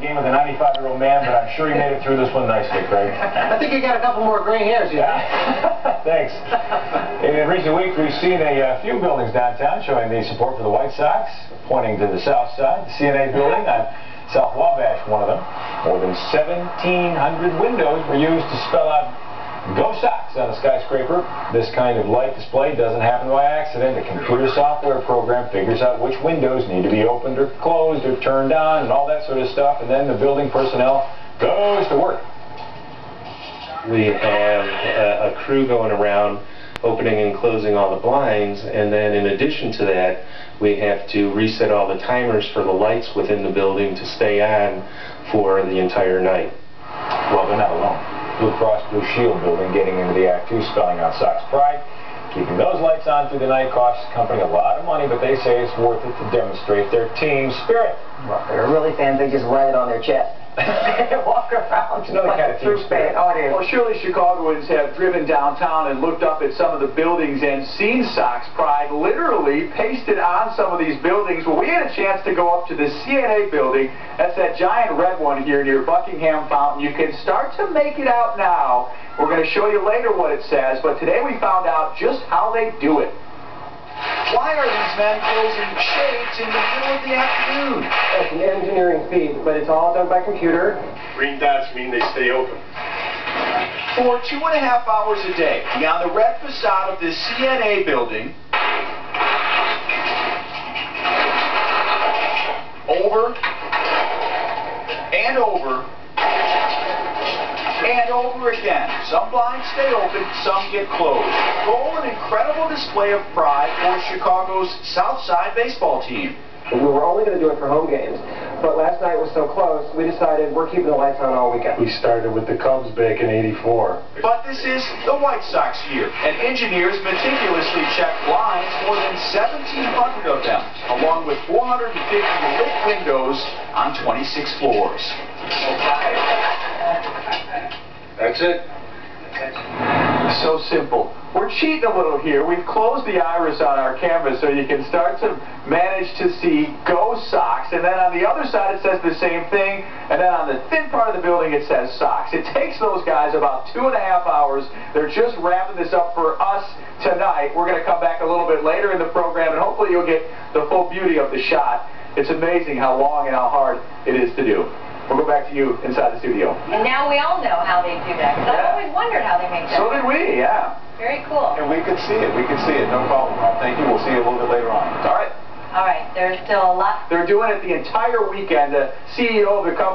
game with a 95-year-old man, but I'm sure he made it through this one nicely, Craig. I think you got a couple more gray hairs. Yeah. Thanks. In recent weeks, we've seen a few buildings downtown showing the support for the White Sox, pointing to the south side. The CNA building on South Wabash, one of them. More than 1,700 windows were used to spell out "Go Sox" on a skyscraper. This kind of light display doesn't happen by accident. A computer software program figures out which windows need to be opened or closed or turned on and all that sort of stuff, and then the building personnel goes to work. We have a crew going around opening and closing all the blinds, and then in addition to that, we have to reset all the timers for the lights within the building to stay on for the entire night. Well, they're not alone. Blue Cross Blue Shield building getting into the act too, spelling out Sox pride. Keeping those lights on through the night costs the company a lot of money, but they say it's worth it to demonstrate their team spirit. Well, they're really fans, they just write it on their chest. They walk around. It's another kind of team spirit. Oh, it is. Well, surely Chicagoans have driven downtown and looked up at some of the buildings and seen Sox pride literally pasted on some of these buildings. Well, we had a chance to go up to the CNA building. That's that giant red one here near Buckingham Fountain. You can start to make it out now. We're going to show you later what it says, but today we found out just how they do it. Why are these men closing shades in the middle of the afternoon? It's an engineering feat, but it's all done by computer. Green dots mean they stay open. For 2.5 hours a day, beyond the red facade of this CNA building, over and over and over again. Some blinds stay open, some get closed. Oh, an incredible display of pride for Chicago's South Side baseball team. We were only going to do it for home games, but last night was so close, we decided we're keeping the lights on all weekend. We started with the Cubs back in '84. But this is the White Sox year, and engineers meticulously check blinds, more than 1,700 of them, along with 450 lit windows on 26 floors. That's it. So simple. We're cheating a little here. We've closed the iris on our canvas so you can start to manage to see "Go Sox," and then on the other side it says the same thing, and then on the thin part of the building it says Sox. It takes those guys about 2.5 hours. They're just wrapping this up for us tonight. We're going to come back a little bit later in the program, and hopefully you'll get the full beauty of the shot. It's amazing how long and how hard it is to do. We'll go back to you inside the studio. And now we all know how they do that, because I've always wondered how they make that. So did we, yeah. Very cool. And we could see it. We could see it. No problem. Thank you. We'll see you a little bit later on. All right. All right. There's still a lot. They're doing it the entire weekend. The CEO of the company